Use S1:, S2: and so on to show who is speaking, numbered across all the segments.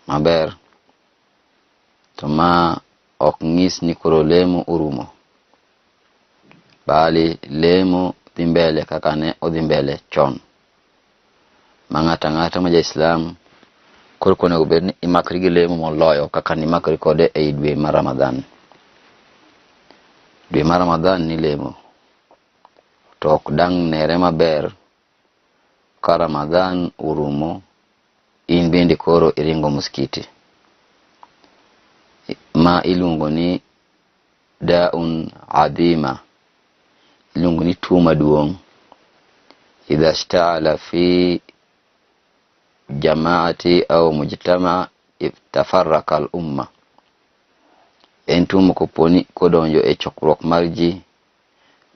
S1: maber to ma ok ng'is ni koro lemo orumo, bali lemo dhi mbele kaka ne odhi mbele chon. Ma ng'ata ma ja-Islam koro onego bed ni imakri gi lemo moloyo kaka nimakri kode ei dwe mar Ramadhan. Dwe mar Ramadhan ni lemo, to ok dang' nere maber ka Ramadhan orumo in bende koro iringo muskiti, ma iluongo ni daun adhima, iluongo ni tuo maduong'. Idha ishta'ala fi jama'ati au mujtama tafarraka al-umma, en tuo mokoponi kodonjo e chokruok mar ji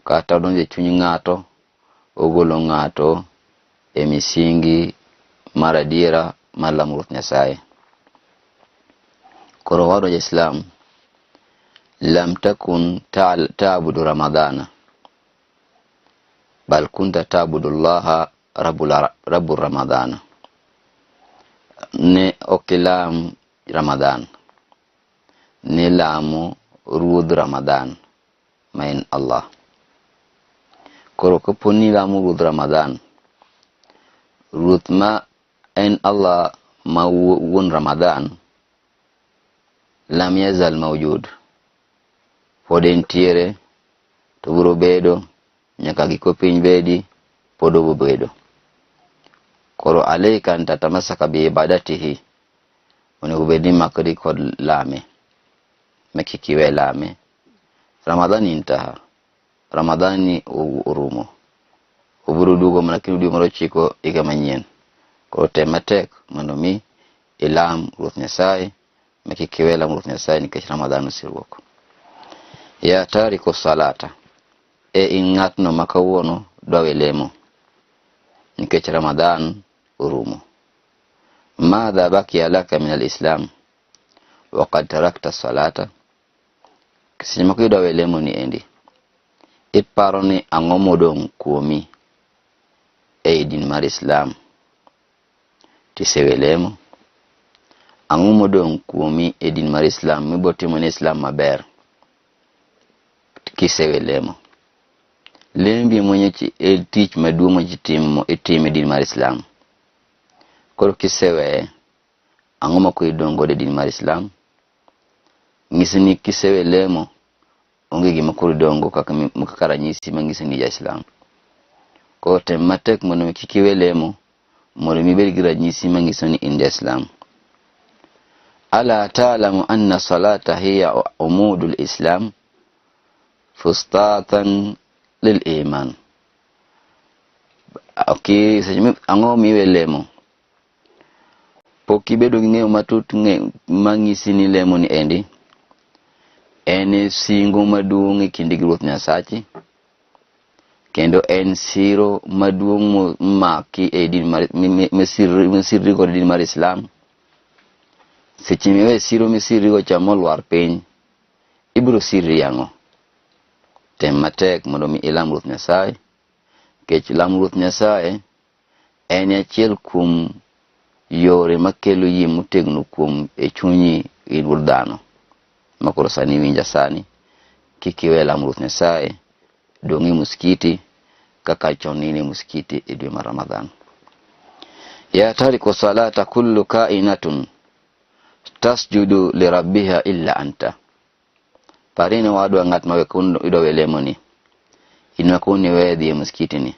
S1: kata odonjo e chuny ng'ato, ogolo ng'ato e misingi mar adiera mar lamo Ruoth Nyasaye. Koro wadwa ja-Islam, lam takun ta'budu Ramadhana, bal kunta ta'budu Allaha rabbur Ramadhana. Ne okilam Ramadhan, ne lamo Ruodh Ramadhan ma en Allah. Koro kaponi lamo Ruodh Ramadhan, Ruoth ma en Allah ma wuon Ramadhan, lam yazal mawjud, pod entiere to biro bedo nyaka giko piny bedi, pod obiro bedo. Koro alayka an tatamasaka bi ibadatihi, onego bed ni makri kod lame, makikiwe lame. Ramadhan intaha, Ramadhani urumo, ubiro duogo mana kendo dwe mar 9 higa manyien. Koro tem matek mondo mi ilam Ruoth Nyasaye, makikiwe lamo Ruoth Nyasaye nikech Ramadhan oseruok. Ya tariku salata, in ng'atno ma kawuono dwa we lemo nikech Ramadhan urumo. Madha baqiya laka min al-islam wa qad tarakta salata, kisi mako dwa we lemo ni endi, iparo ni ang'o modong' kuomi e din mar Islam tisewe lemo? Ang'o modong' kuomi e din mar Islam mibotimo ne Islam maber kisewe lemo? Lembi mwenye tich maduong' ma itimo e din mar Islam. Koro kisewe, ang'o ma kuidongo de din mar Islam? Ng'isi ni kisewe lemo, onge gima koro dongo kaka ranyisi mang'isi ni ja-Islam. Koro tem matek mondo kikiwe lemo, mondo mibed gi ranyisi mang'isi ni in ja-Islam. Ala ta'lamu anna salata hiya umudul Islam fustatan lil iman. Okay, ang'o miwe lemo? Pok ibedo gi ng'eyo matut mang'isi ni lemo ni endi en singo maduong' e kindi gi Ruoth Nyasachi, kendo en siro maduong' maki e din mar misirri kod din mar Islam. Seche miwe siro misirrigo cha molwar piny, ibiro sirri ang'o? Tem matek mondo mi ilam Ruoth Nyasaye, kech lamo Ruoth Nyasaye en achiel kuom yore makelo yie motegno kuom e chunyi in wuod dhano. Makoro sani winja sani, kikiwe lamo Ruoth Nyasaye, dongi muskiti kaka chonini muskiti e dwe mar Ramadhan. Ya tariku salata kullu kainatun tasjudu li rabbiha illa anta. Parini wadwa ng'at ma wekundo ido we lemo ni, inwakuni we dhi e muskiti ni.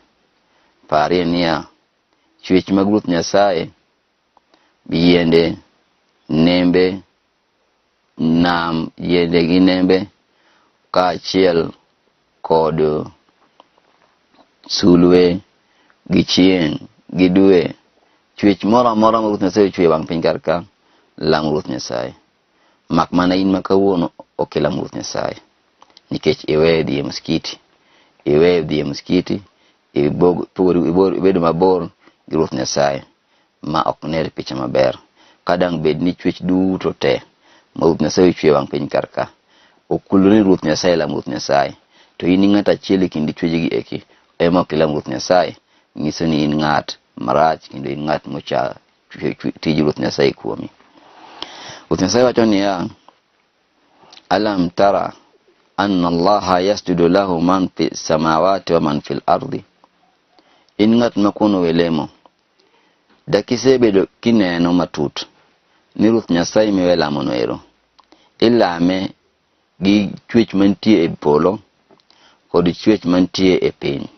S1: Parini ya chwech mag Ruoth Nyasaye, yiende, nembe, nam, yiende gi nembe, kaachiel kod sulwe, gi chieng', gi dwe, chwech mora ma Ruoth Nyasaye chwe wang' piny kar ka, lamo Ruoth Nyasaye. Mak mana in makawuono ok lamo Ruoth Nyasaye, nikech iwe dhi e muskiti, ibedo mabor gi Ruoth Nyasaye, ma ok ner picha maber. Kadang bed ni chwech duto te ma Ruoth Nyasaye chwe wang' piny kar ka, okulore Ruoth Nyasaye lamo Ruoth Nyasaye, to in ng'at achiel e kind chwechegi eki ema ok lamo Ruoth Nyasaye, nyiso ni in ng'at marach kendo in ng'at mocha tij Ruoth Nyasaye kuomi. Ruth Nyasaye wacho niya, alam tara anna allaha yasjudu lahu man fi samawati wa man fil ardi. In ng'at makuno welemo dakisebedo kineno matut ni Ruth Nyasaye miwelamo noero ilame gi chwech mantie e polo kod chwech mantie e piny.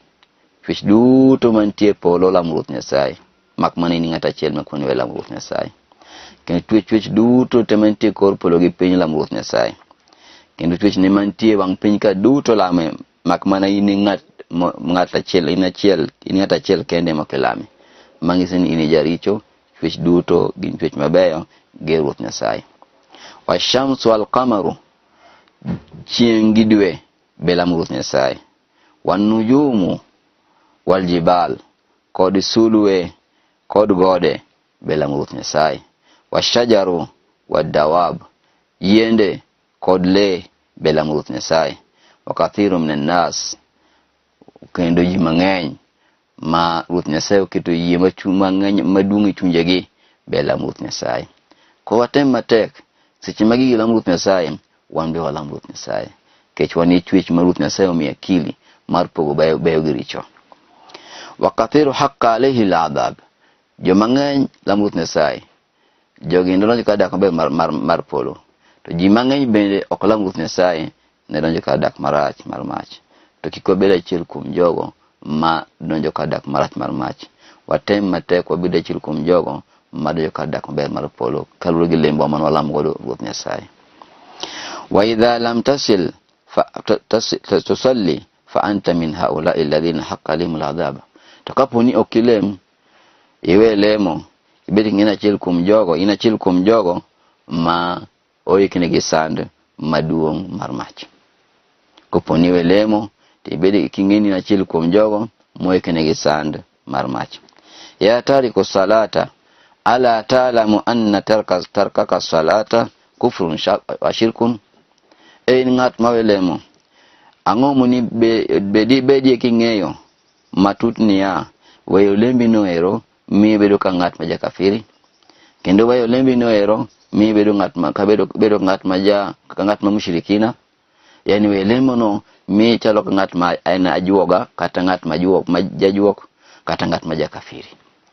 S1: Chwech duto mantie e polo lamo Ruth Nyasaye, mak mana ni ng'at achiel makuno welamo Ruth Nyasaye. Kendo chwech duto te mantie kor polo gi piny lamo Ruth Nyasaye. Kendo chwech ne mantie wang piny ka duto lame, mak mana in ng'at achiel, in ng'at achiel kende makelame. Mangise ni in jaricho, chwech duto gin chwech mabeyo gi Ruth Nyasaye. Wa shamsu wal qamaru, chieng' gi dwe be lamo Ruth Nyasaye. Wan nujumu wal jibal, kod sulwe kod gode be lamo Ruth Nyasaye. Wa shajaru wad dawab, yiende kod le be lamo Ruth Nyasaye. Wa kathiru minan nas, kendo ji mang'eny ma Ruth Nyasaye oketo yie mang'eny madung' e chunjegi be lamo Ruth Nyasaye. Ko watem matek seche ma gigi lamo Ruth Nyasaye, wan be walamo Ruth Nyasaye, kech wan chwech ma Ruth Nyasaye omiyo akili mar pogo beyo gi richo. Wa kathiru haqqa alayhi al'adab, jo mang'eny lamo Ruth Nyasaye, jogi ndonjo ka dak maber mar polo. To ji mang'eny bende ok lam Ruth Nyasaye, ne donjo ka dak marach mar mach. To kik wabed achiel kuom jogo ma donjo ka dak marach mar mach. Watem matek wabed achiel kuom jogo ma donjo ka dak maber mar polo, kaluwore gi lembo man walamo godo Ruth Nyasaye. Wa idha lam tasil tusalli fa anta min haula'i alladhina haqqa alayhim al'adab. To kaponi okilem iwe lemo, ibed ng'ina achiel kuom jogo, in achiel kuom jogo ma oikne gi sand maduong' mar mach. Koponi we lemo, tibedi king'eni achiel kuom jogo moikne gi sand mar mach. Ya tariku salata, ala ta'lamu anna tarkaka salata kufrun wa shirkun. Ng'at ma we lemo, ang'o moni bedi king'eyo matut niya, weyo lembi noero mi bedo ka ng'at ma jakafiri. Kendo weyo lembi noero mi bedo ng'at ma mushrikina. Yani we lemo no mi chalo ka ng'at ma en ajuoga, kata ng'at ma jajuok, kata ng'at ma jakafiri,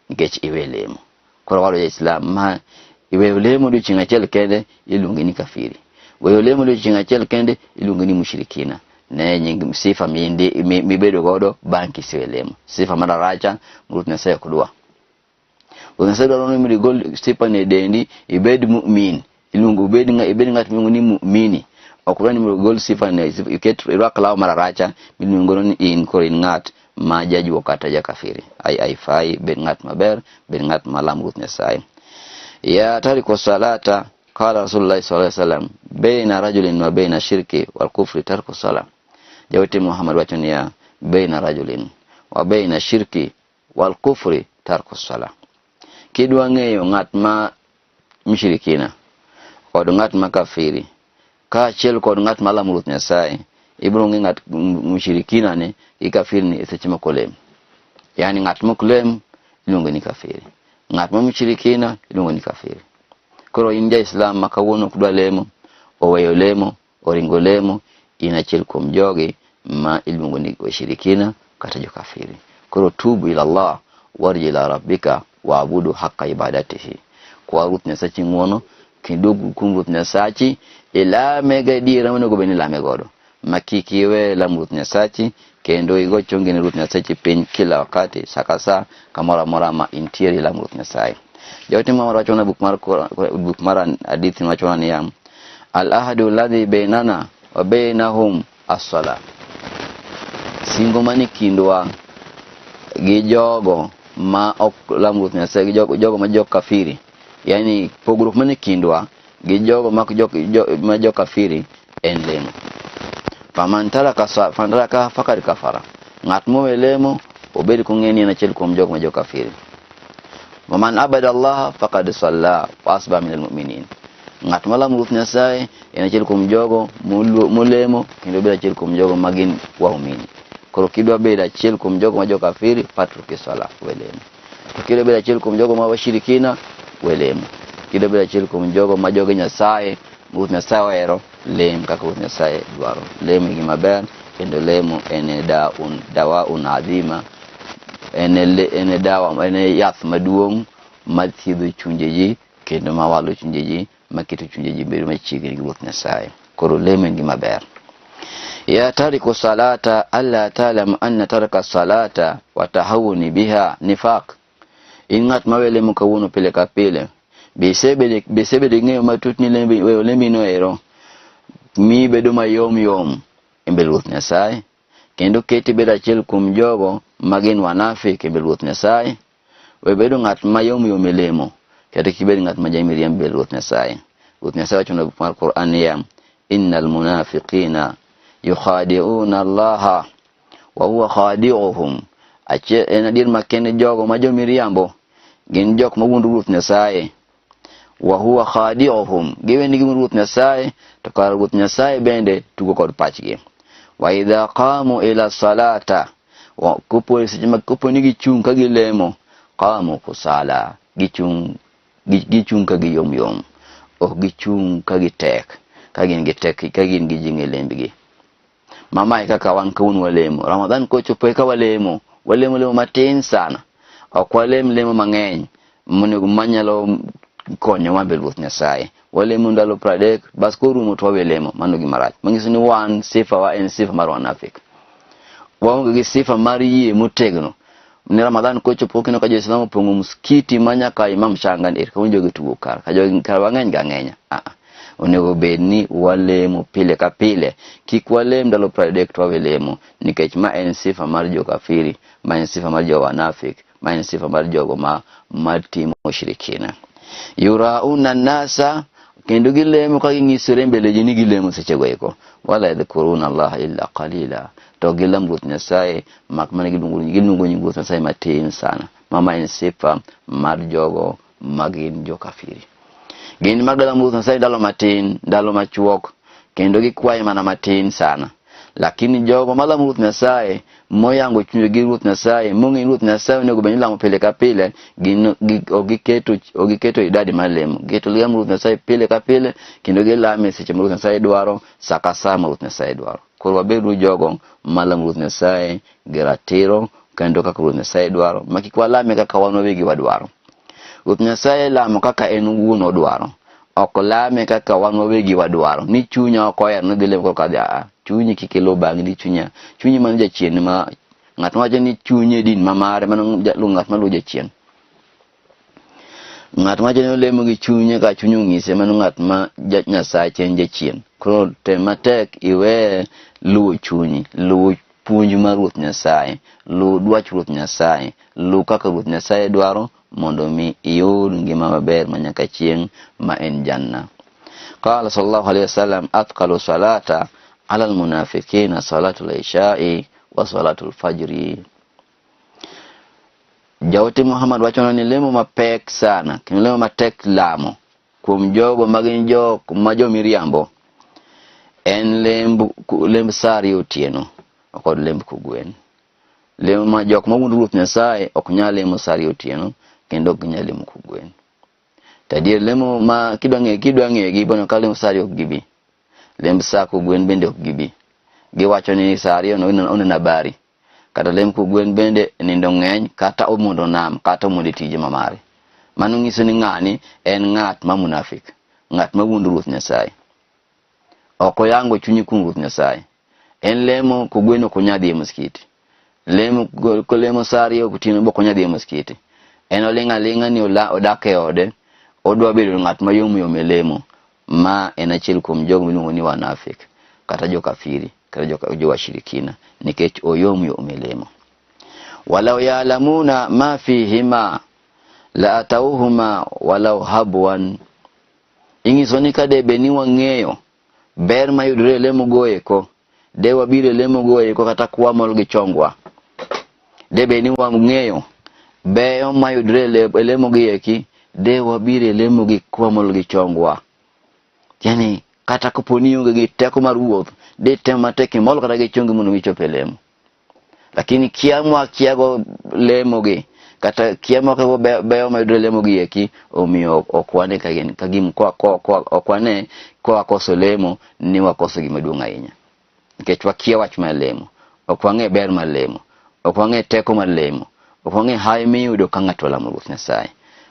S1: nikech iwe lemo. Koro walo ya Islam ma iwe lemo do chinga chel kende iluongi ni kafiri, weyo lemo do chinga chel kende iluongi ni mushrikina. Ne nying sifa mi bedo godo banki siwe lemo, sifa madaracha Ruth Nyasaye kudwa. Ruth Nyasaye dwaro ni mi gol sifa ne dendi ibed mu'min, ilungu ibed ng'at ni mu'mini. Okura ni mi gol sifa ne iket irwak law madaracha, mi ngoro ni in kor in ng'at ma jajuo kata jakafiri. Ai fai bed ng'at maber, bed ng'at malamo Ruth Nyasaye. Ya tariku salata, qala Rasulullah sallallahu alaihi wasallam, baina rajulin wa baina shirki wal kufri tarku salat. Jawati Muhammad wacho niya, baina rajulin wa baina shirki wal kufri tarku salat. Kidwa ng'eyo ng'at ma mushrikina kod ng'at ma kafiri, ka achiel kod ng'at ma lamo Ruth Nyasaye, ibro ng'e ng'at mushrikina ne gi kafiri ni seche makolem. Yani ng'at moklem iluongo ni kafiri, ng'at ma mushrikina iluongo ni kafiri. Koro in ja Islam ma kawuono kudwa lemo, oweyo lemo, oringo lemo, in achiel kuom jogi ma iluongo ni washirikina kata jo kafiri. Koro tubu ila Allah warji ila rabbika waabudu haqqa ibadatihi. Kwa Ruth Nyasaye ng'wono kendo kum Ruth Nyasaye ila mega dira monego beni lame godo. Makikiwe la Ruth Nyasaye kendo igo chongi ni Ruth Nyasaye piny kila wakati sakasa kamora mora ma intieri la Ruth Nyasaye. Jawati Muhammad wachona buk mar hadithi wachona niya, al ahadu alladhi bainana wa bainahum as-salat. Singo mani kindwa gi jogo ma ok lam Ruth Nyasaye, gi jogo ma jok kafiri, yani pogruok mani kindwa gi jogo ma jok kafiri en lemo. Faman taraka faqad kafara. Ng'at mo lemo obed ko ng'eni na achiel kuom jogo ma jok kafiri. Waman abada Allah faqad salla wa asba min almu'minin. Ng'at ma lam Ruth Nyasaye en achiel kuom jogo molemo kendo bed achiel kuom jogo magin waumini. Koro kidwa bed achiel kuom jogo ma jok kafiri, patruki sala welemo. To kidwa bed achiel kuom jogo ma washirikina, welemo. kida bedo achiel kuom jogo ma jogo Nyasaye, Ruoth Nyasaye ohero lem kaka Ruoth Nyasaye dwaro. Lemo e gima ber, kendo lemo en dawa adhima, en yath maduong' mathiedho chunje ji kendo mawalo chunje ji, maketo chunje ji bedo machiegni gi Ruoth Nyasaye. Koro lemo en gima ber. Ya tariku salata alla ta'lam anna taraka salata wa tahawuni biha nifaq. In ng'at ma we lemo kawuono pile ka pile, besebede ng'eyo matut ni lembi no ero mi bedo mayom e mbele Ruoth Nyasaye, kendo keti bedo achiel kuom jogo magin wanafiki e mbele Ruoth Nyasaye. We bedo ng'at mayom e lemo, kata kibed ng'at ma jamiriambo e mbele Ruoth Nyasaye. Ruoth Nyasaye wacho no mar Qur'an ya innal munafiqina yukhadi'una Allah wa huwa khadi'uhum. En adier makende jogo ma jomiriambo gin jok mawuondo Ruoth Nyasaye, wa huwa khadi'uhum, giweni gi Ruoth Nyasaye to kar Ruoth Nyasaye bende tugo kod pachgi. Wa idha qamu ila salata, wa kupo ni gichung ka gilemo, qamu kusala, gichung ka giyom, ok gichung ka gitek, ka gin gi jinge lembgi. Mama kaka wan kaun walemo Ramadan ko chopo ka walemo matin sana, ok lemo mang'eny monego manyalo konyo wa mbele Ruoth Nyasaye. Walemo ndalo 30 bas ko rumo to walemo, mano gi marach. Mangiso ni wan sifa wa en sifa mar wanafik, waonge gi sifa mar yie motegno. Ni Ramadan ko chopo kino ka Jo-Islam pongo msikiti manyaka imam shangandir ka unjo gitugo kar ka jo kar wang'eny ga ng'enya. Onego bedni walemo pile ka pile, kik walem ndalo 30 to walemo, nikech ma en sifa mar jokafiri, ma en sifa mar jowanafik, ma en sifa mar jogo ma matimo shirikina. Yurauna nasa, kendo gilemo ka ging'isore mbele ji ni gilemo sechego eko. Wala yadhkuruna Allah illa qalila, to gilam Ruoth Nyasaye mak mana gilungo nying Ruoth Nyasaye matin sana. Mama en sifa mar jogo magin jokafiri. Gin magdala Ruoth Nyasaye dalo matin, dalo machuok, kendo gikwaye mana matin sana. Lakini jogo malamu Ruoth Nyasaye, moyango chunje gi Ruoth Nyasaye, monge Ruoth Nyasaye onego bed ni lamo pile ka pile, ogiketo idadi malemo. Giketo lamo Ruoth Nyasaye pile ka pile, kendo gilame seche Ruoth Nyasaye dwaro, saka sama Ruoth Nyasaye dwaro. Koro wabedu jogo malamu Ruoth Nyasaye gi ratiro, kendo kaka Ruoth Nyasaye dwaro, makik walame kaka wan wawegi wadwaro. Ruoth Nyasaye lamo kaka en wuon odwaro, ok lame kaka wan wawegi wadwaro. Ni chunya ok oher no dile ko kadha, chunyi kikelo bang ni chunyi man jachien, ma ng'at ma wacho ni chunye din mamare mano ng'at ma luwo jachien. Ng'at ma wacho ni olemo gi chunye ka chunyu ng'ise, mano ng'at ma Nyasaye chen jachien. Koro tematek iwe luwo chunyi, luwo puonj mar Ruoth Nyasaye, luwo dwach Ruoth Nyasaye, luwo kaka Ruoth Nyasaye dwaro, mondo mi iyud ngima maber manyaka chieng' ma en janna. Qala sallallahu alaihi wasallam atqalu salata ala almunafiqina salatul isha'i wa salatul fajri. Jawti Muhammad wacho ni lemo mapek sana, kendo lemo matek lamo kuom jogo magin jo miriambo en lemb sari otieno kod lemb kugwen. Lemo ma jok mawuondo Ruoth Nyasaye ok nyal lemo sari otieno, kendo ok nyal lemo kugwen. Tadier lemo ma kidwa ng'e gi bono ka lemo sari ok gibi, lemb sa kugwen bende ok gibi. Giwacho ni sari ono nabari, kata lemb kugwen bende nindo ng'eny, kata omondo nam, kata omondo tije mamare. Mano ng'iso ni ng'ani en ng'at ma munafik, ng'at ma wuondo Ruoth Nyasaye, ok oyango chunyi kuom Ruoth Nyasaye. En lemo kugwen ok onyadhi e msikiti, lemo sari ok otieno ok onyadhi e msikiti. En oling'a ni odak e ode, odwa bedo ng'at ma yom e lemo. Ma en achiel kuom jogo miluongo ni wanafik, kata jokafiri, kata jowashirikina, nikech oyom e lemo. Walau ya'lamuna ma fihima la atauhuma walau habwan. Ing'iso ni ka debe ni wang'eyo ber mayudore lemo goeko, de wabiro lemo goeko kata kwamol gi chongwa. Debe ni wang'eyo beyo mayudore lemo gieki, de wabiro lemo gi kwamol gi chongwa. Yani kata koponi onge gi teko mar wuoth, de tema teki mol kata gi chongi mondo gichop lemo. Lakini kiago lemo gi, kata kiamo ka be o mayudo lemo gi eki omiyo okwane kagim okwane ko akoso lemo ni wakoso gima duong' ahinya nikech wakia wach mar lemo, ok wang'e ber mar lemo, ok wang'e teko mar lemo, ok wang'e hawi miyudo ka ng'ato olamo Ruoth Nyasaye.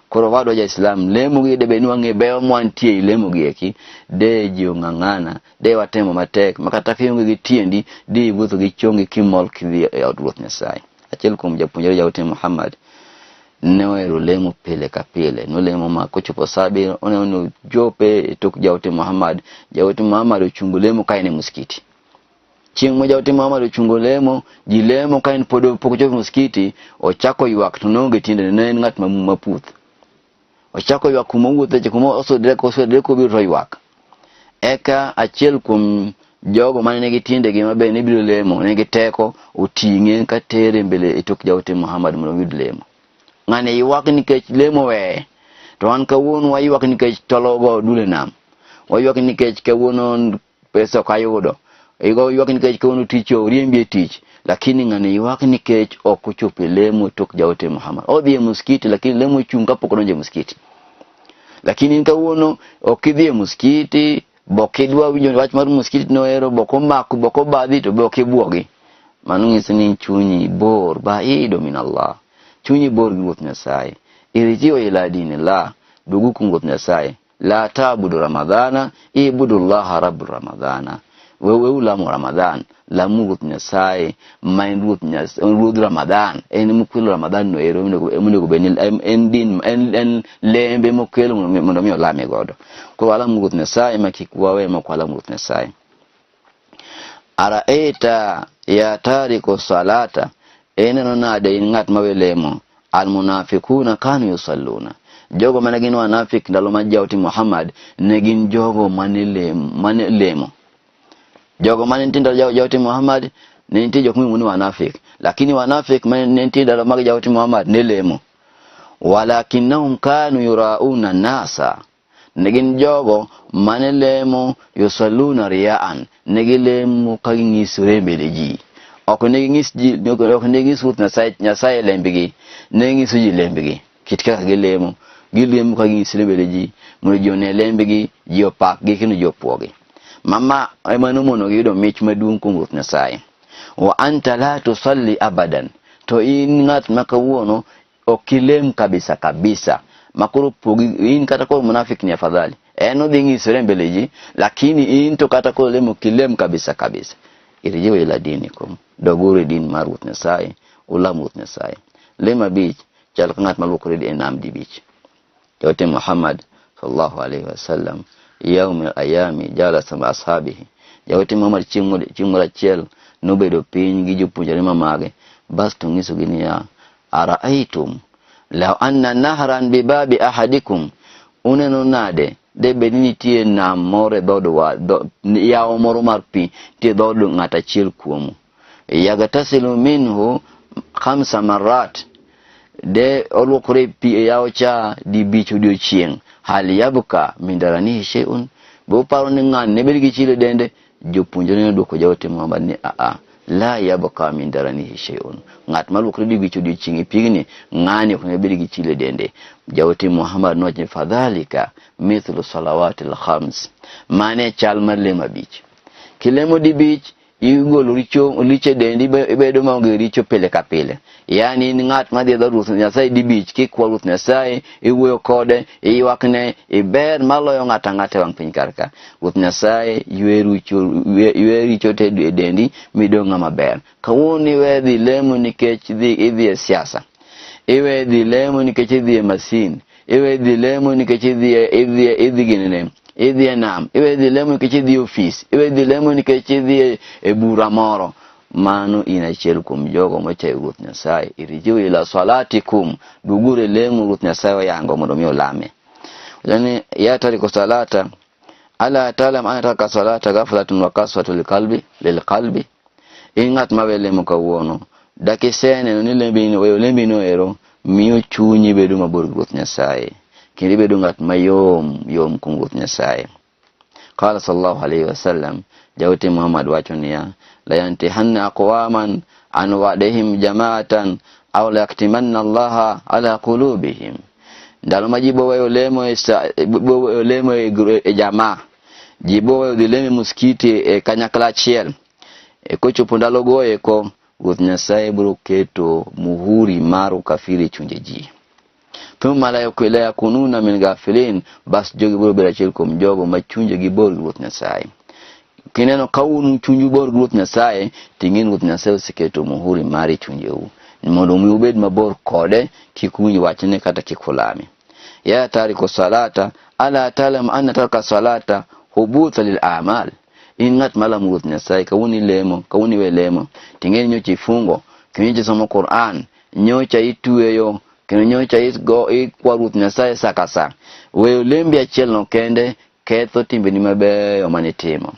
S1: Koro wadwa ja-Islam lemo gi de be nwang'e beyo mwantie i lemo gi eki de ji ong'ang'ana de watemo matek makata kionge gi tiendi de iwuotho gi chongi kimol kidhi e od Ruoth Nyasaye. Achiel kuom japuonjre Jawte Muhammad ne ohero lemo pile ka pile, no lemo ma kochopo sabi ono jope e tok Jawte Muhammad. Jawte Muhammad ochungo lemo ka ene muskiti. Chieng' mo Jawte Muhammad ochungo lemo, ji lemo ka en pok ochopo muskiti, ochako ywak to nonge tiende, ne en ng'at maputh. Ochako ywak kuma wuothe kuma osodre ko biro ywak. Eka achiel kuom jogo mane nigi tiende gi mabe ne biro lemo, ne giteko oting'e ka tere mbele e tok Jawte Muhammad mondo oyud lemo. Ng'ane ywak nikech lemo we, to an kawuono waywak nikech tologo dule nam. Waywak nikech kawuono pesa ok ayudo. Ywak nikech kawuono tich oriembi tich. Lakini ng'ane ywak nikech ok ochopo lemo tok Jawte Muhammad. Odhi e muskiti lakini lemo chung kapok odonjo e muskiti. Lakini kawuono ok idhi e muskiti, bokidwa winjo wach mar muskiti noero, boko badhi to be ok ibuogi. Mano nyiso ni chunyi bor baido min Allah. Chunyi bor gi Ruoth Nyasaye. Irji'u ila dinillah, dugu ku Ruoth Nyasaye. La ta'budu Ramadana, ibudu Allah rabb Ramadana. Wewe ulamu Ramadan, lamu Ruoth Nyasaye, main Ruoth Nyasaye, Ruoth Ramadan. En mukelo Ramadan no ero munego benil en lembe mukelo mondo mi olame godo. Ko alamu Ruoth Nyasaye makikuwa wema kwa alamu Ruoth Nyasaye. Araita ya tariku salata, eneno nade ng'at mawelemo. Almunafikuna kanu yusalluna. Jogo managin wanafik ndalo ma Jawte Muhammad negin jogo mane lemo. Jogo mane ntinda Jawte Muhammad ne nti jok muni wanafik, lakini wanafik mane ntinda ndalo ma Jawte Muhammad ne lemo. Walakinnahum kanu yurauna nasa. Negin jogo mane lemo yusalluna riya'an, negin lemo kagingisure mbeleji. Ok negingis Ruoth Nyasaye lembigi, negingis ji lembigi. Kitka gilemo kagingisure mbeleji, mondo ji one lembigi, ji opak gi kendo ji opuogi. Mama emano mono gido mich maduong' kuom Ruoth Nyasaye. Wa anta la tusalli abadan. To in ng'at makawuono okilem kabisa. Makoro pogi in kata ko munafik ni afadhali. Eno dhingi sore mbele ji, lakini in to kata ko lemo kilem kabisa. Irji'u ila dinikum. Dogure din mar Ruoth Nyasaye, ulamu Ruoth Nyasaye. Lema bich chal ng'at malukore di enam di bich. Jawte Muhammad sallallahu alaihi wasallam yawm al-ayami jalasa ma ashabihi. Jawte Muhammad chimura chiel nobedo piny gi jopuonjre mamage, bas to nyiso gini ya ara'aytum law anna nahran bi babi ahadikum, uneno nade de bedini tie nam more dodwa yawo moro mar pi tie dodo ng'ata chiel kuomu. Yagatasilu minhu 5 marrat, de olukore pi yawo cha di bicho odiochieng'. Hal yabka min daranihi shay'un, bo paro ni ng'an ne bedigi chile dende. Jopuonjre ne dwoko Jawte Muhammad ni la yabka min daranihi shay'un. Ng'at malukore di bicho odiochieng' pigni ng'ani ok ne bedigi chile dende. Jawte Muhammad noche fadhalika mithlu salawatil khams, mane chal mar lemo bich. Kilemo di bich igolo richo dendi bedo maonge richo pile ka pile. Yani ni ng'at madhi dho Ruoth Nyasaye di bich kikwa Ruoth Nyasaye, iwuoyo kode, iywakne, iber maloyo ng'ata wang' piny karka. Ruoth Nyasaye ywe richo te dendi midong' maber. Kawuono iwe dhi lemo nikech idhi e siasa. Iwe dhi lemo nikech idhi e masin. Iwe dhi lemo nikech idhi ginene. Idhi e nam. Iwe dhi lemo nikech idhi ofis. Iwe dhi lemo nikech idhi e bura moro. Mano inachiel kuom jogo mochayo Ruoth Nyasaye. Irji'u ila salatikum, dugure lemo Ruoth Nyasaye yango mondo mi olame. Yani ya tariku salata ala ta'lam ana taraka salata ghaflatun wa kaswatu lilqalbi. Ingat mawelemo kawuono dakisene ni lembi no ero miyo chunyi bedo mabor gi Ruoth Nyasaye, kendo bedo ng'at mayom kuom Ruoth Nyasaye. Qala sallallahu alaihi wasallam, Jawte Muhammad wacho niya, la yantahanna aqwaman an wa'dihim jama'atan aw la yaktimanna Allah ala qulubihim. Ndalo ma jibo wayo lemo e jamaa, jibo wayo dileme muskiti e kanyakla achiel, e kochopo ndalo goye ko Ruoth Nyasaye biro keto muhuri mar kafiri chunje ji. Thumma la yakununa min ghafilin, bas jogi biro bedo achiel kuom jogo ma chunje gi bor Ruoth Nyasaye. Kineno kaunu chunju bor Ruoth Nyasaye, ting'in Ruoth Nyasaye osiketo muhuri mari chunjeu, mondo mi ubed mabor kode, kik winj wachne kata kik ulame. Ya tariku salata ala talam anna tarka salata hubutha lil a'mal. Ingat malam Ruoth Nyasaye kawuni lemo, kawuni we lemo, ting'eni nyocha ifungo, kinyocha somo Qur'an, nyocha itueyo, nyocha ikwa Ruoth Nyasaye sakasa. Weyo lembi achiel no kende ketho timbeni mabeyo manitimo.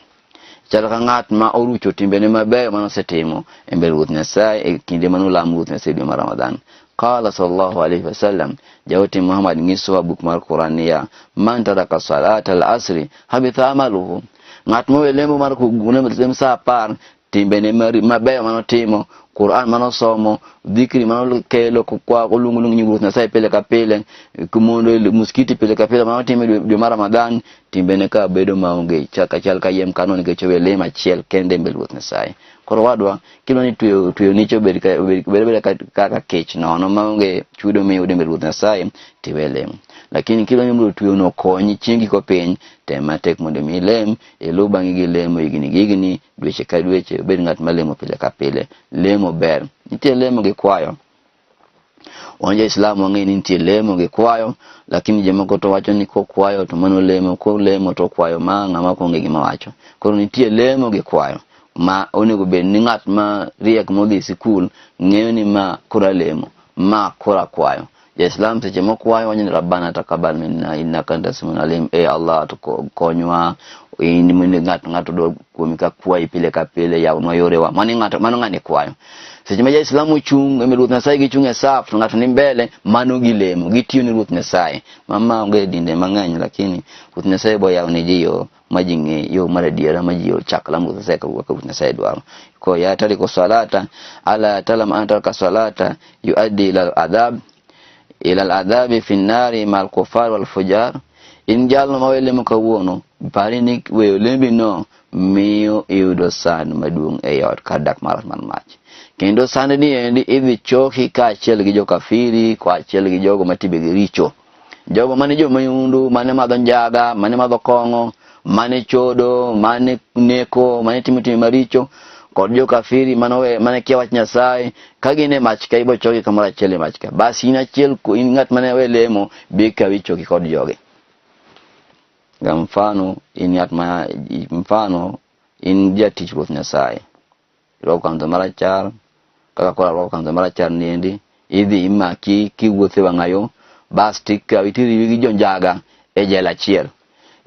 S1: Chal ka ng'at ma orucho timbeni mabeyo manosetimo e mbele Ruoth Nyasaye e kinde manolamo Ruoth Nyasaye dwe mar Ramadan. Qala sallallahu alaihi wasallam, jawti Muhammad ngiso buk mar Qur'ania, man taraka salata al-asri habitha amaluhu. Ngat mo welemo mar kugune mtem sa par timbene mabeyo manotimo, Qur'an manosomo, dhikri manokelo kwa kulungulungu Ruoth Nyasaye pele ka pele, kumondo muskiti pele ka pele manotimo dwe mar Ramadan, timbene ka bedo maonge chaka chal ka yem kanon ke chwelema chiel kende mbele Ruoth Nyasaye. Koro wadwa kilo ni tuyo nicho bed ka kech nono maonge chudo mi ude mbele Ruoth Nyasaye tiwelem. Lakini kilo ni mlo tuyo no konyi chingi ko piny tema tek mondo mi lem elu bangi gi lemo igni dweche ka dweche bed ngat malemo pile ka pile. Lemo ber, nitie lemo gi kwayo. Wanja Islamu wangeni nitie lemo gi kwayo, lakini jomoko to wacho ni ko kwayo to mano lemo, ko lemo to kwayo ma ng'ama konge gima wacho. Koro nitie lemo gi kwayo ma onego bed ni ng'at ma riek modhi sikul ng'eyo ni ma kora lemo, ma kora kwayo. Ya Islam seche mokwayo wanyo Rabbana taqabbal minna innaka antas samiul alim. Allah to konywa ini mune ngato do komika kwayi pile ka pile ya no yorewa mani ngato mano ngane kwayo. Seche ma ja Islam chung e Ruoth Nyasaye gi chung e saf to ngato ni mbele mano gilemo gitiyo ni Ruoth Nyasaye. Mama onge dinde mang'eny lakini Ruoth Nyasaye boya ne jiyo majinge yo maradiera majiyo chakla Ruoth Nyasaye ka Ruoth Nyasaye dwaro. Ko ya tariku salata ala talam antarka salata yuaddi ila al-adhabi fi an-nari ma'al kufar wal fujar. In jalno mawele mukawuono bari ni weyo lembi no miyo yudo san maduong' e yot kadak mar mach. Kendo san ni endi idhi choki ka achiel gi jo kafiri, ka achiel gi jogo matibe gi richo. Jogo mane jo mayundu, mane madho njaga, mane madho kong'o, mane chodo, mane neko, mane timo maricho, kod jo kafiri mane kia wach Nyasaye, kagine mach ka ibo choki kamora achiel mach ka. Basi in achiel in ng'at mane we lemo bi ka wichoki kod joge. Ga mfano in jatich Ruoth Nyasaye. Roko kanto marachar, kaka kora roko kanto marachar niendi, idhi imaki kiwuothe wang'ayo, bas tika itiri wigi jonjaga e jela achiel.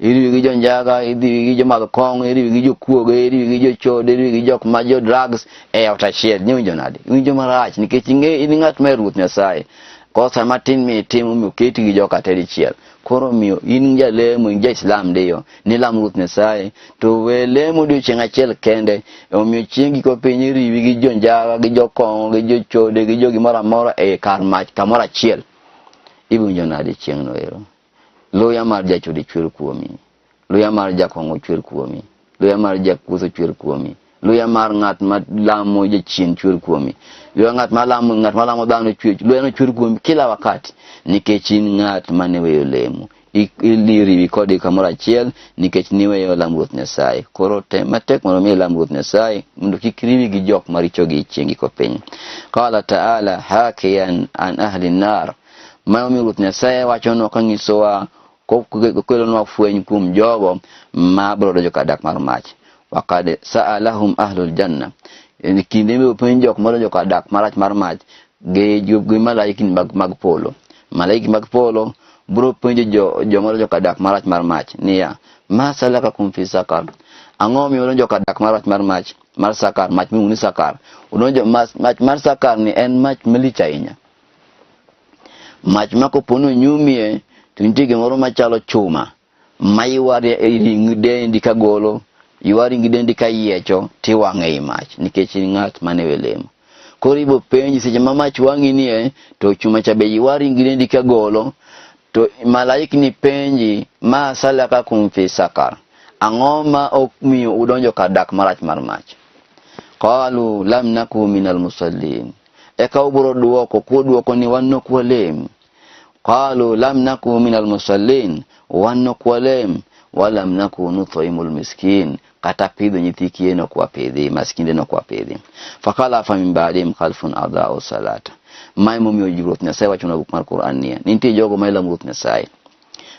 S1: Iri wigi jonjaga, iri wigi jo madho kong'o, iri wigi jo kuoge, iri wigi jo chode, iri wigi jok ma jo drugs e ot achiel. Nyinjo nade? Winjo marach nikech in ng'at ma Ruoth Nyasaye. Kosa matin mi timo mi oketi gi joka tedi chiel. Koro miyo in jalemo in ja Islam deyo ni lam Ruoth Nyasaye to we lemo odiochieng' achiel kende omiyo chiengi ko piny riwi gi jonjaga gi jokong'o gi jochode gi jogi moro amora e kar mach kamoro achiel. Iwinjo nade chieng' no ero? Luya mar jachode chwer kuomi, luya mar jakong'o chwer kuomi, luya mar jakuso chwer kuomi, luya mar ng'at ma lamo jachien chwer kuomi, luya ng'at ma lamo dhano chwer, luya no chwer kuomi kila wakati nikech in ng'at mane weyo lemo. Iliriwi kodi kamoro achiel nikech niweyo lam Ruoth Nyasaye. Koro matek mondo mi lam Ruoth Nyasaye mondo kik riwi gi jok maricho gi chiengi ko piny. Qala ta'ala hakiyan an ahli an-nar. Mayo mi Ruoth Nyasaye wacho no kanyisowa kokelo no fweny kuom jogo ma bro dojo kadak mar mach. Waqad sa'alahum ahlul janna. Kinde me open jok ma dojo kadak marach mar mach gi malaikin mag polo. Malaiki mag polo bro penjo jo ma dojo kadak marach mar mach niya ma salaka kum fi sakar. Ang'o mi dojo kadak marach mar mach mar sakar, mach mi uni sakar. Udonjo mach mar sakar ni en mach malich ahinya. Mach mako pono nyumie tunti gimoro machalo chuma maiwari ring dendi ka golo iwari ngidendi ka yiecho tiwang'e i mach nikech ng'at mane welemo. koribo penji seche mama chwangi ni to chuma cha beji wari ngine dikagolo to malaiki ni penji ma salaka kum fi sakar angoma okmi udonjo kadak marach marmach qalu lam naku minal musallin eka uburo duoko kuduoko ni wanno kwalem qalu lam naku minal musallin wanno kwalem walam naku nut'imul miskin kata pido nyitiki no kwa pedi maskinde no kwa pedi fakala fa min ba'dim khalfun adaa'u salata mai mo mi ojurot na sai wachuna bukmar Qur'an ni ninti jogo mai lamut na sai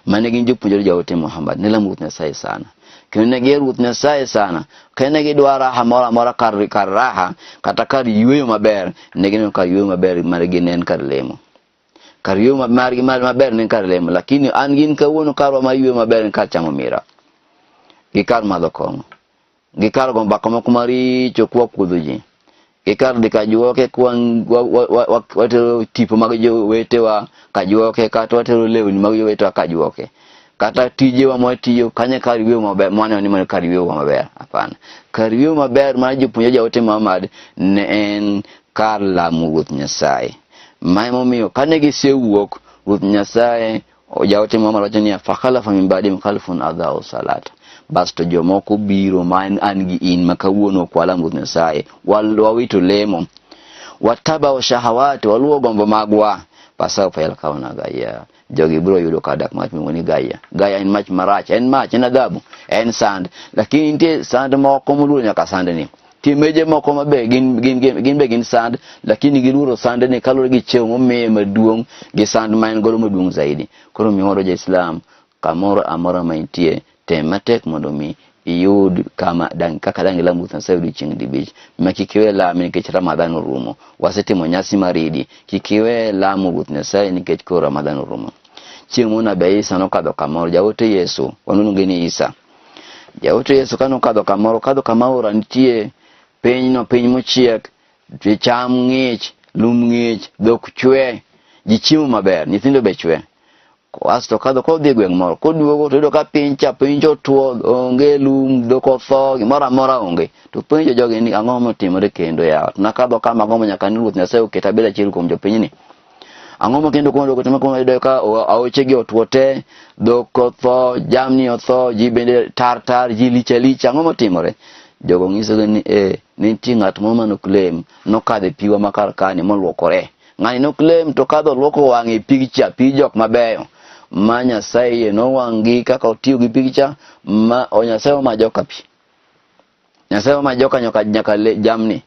S1: manegi njuppu jor jawte Muhammad ne lamut na sai sana kene gerut na sai sana kene gi dwara ha mora karaha kata kar yuyo maber negeno kar yuyo maber margi nen kar lemo kar yuyo maber nen kar lemo lakini angin ka wono karo ma yuyo maber kar chamo mira gikar madokon gikar gon bakoma kumari chokwa kuduji gikar dikajuoke kwa watero tipo magjo wetewa kajuoke kata watero lewni magjo wetewa kajuoke kata tije wa mwatiyo kanya kariwe maber mwana ni mwana kariwe maber hapana kariwe maber maji punjaja wote Muhammad ne en karla mugut nyasai mai momiyo kane gisewuok gut nyasai o jawote Muhammad wachania fakhala fa min ba'dim khalfun adaa'u salata basto jomoko biro man angi in makawuono kwala mugut nyasai wawito lemo wataba wa shahawati waluo gombo magwa pasao pa yalkawana gaya jogi bro yudo kadak mach mingoni gaya en mach marach en mach en adabu en sand lakini ntie sand moko mulu nyaka sand ni timeje moko mabe gin sand lakini giluro sand ni kalore gi chew me maduong gi sand main golo maduong zaidi kono mi horo ja Islam kamoro amora maintie tematek mondo mi yud kama kaka dangi lambu tan sayudi ching dibich makikiwe la mi ke Ramadan rumo wasete monyasi maridi kikiwe la mugut na sai ni ke ko Ramadan rumo chimuna be Isa no kado kamoro jawote Yesu wanunu ngeni Isa jawote Yesu kano kado kamoro ntie peny mochiek cham ngich lum ngich dok chwe jichimu maber nyithindo be chwe wasto kado ko dhi gweng moro koduogo to ka pincho tuo onge lum doko tho mora onge to pinjo joge ni ang'o motimore kendo ya na kado kama gomo nyaka ni ruoth Nyasaye oketa bela chiel kuom jopiny ni ang'o mo kendo kondo kotema kono ide ka aoche gi otuo te doko tho jamni otho ji bende tar ji licha ang'o motimore jogo ngiso ni ni tingat mo manuklem no kade piwa makar kani moluokore ngani no claim to kado luoko wange pigcha pijok mabeyo ma Nyasaye no wangi kaka otiyo gi pigcha ma Nyasaye ma joka pi Nyasaye ma joka nyaka jamni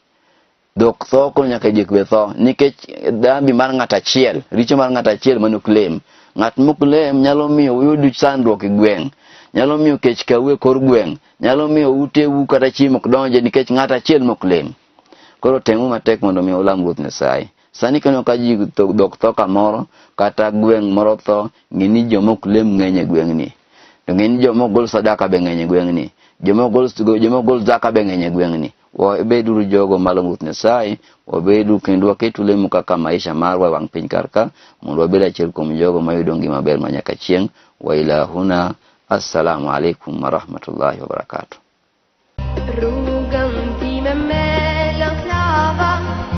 S1: dok tho ko nyaka jekwe tho nikech dhambi mar ng'ata chiel richo mar ng'ata chiel manuklem ng'at muklem nyalo miyo uyud sandruok e gweng nyalo miyo kech kawe kor gweng nyalo miyo uteu kata chimo kdonje nikech ng'ata chiel muklem koro temu matek mondo mi ulam ruoth Nyasaye sani kano ka ji dok tho kamoro kata gweng moro tho ngini jomok lem ng'enye gweng ni to ngini jomok gol sadaka be ng'enye gweng ni jomok gol zaka be ng'enye gweng ni wabedu jogo malo ruoth Nyasaye wabedu kendo waketu lemo kaka maisha marwa wang piny karka mondo wabed achiel kuom jogo mayudo ngima ber manyaka chieng wa ilahuna assalamu alaikum warahmatullahi wabarakatuh.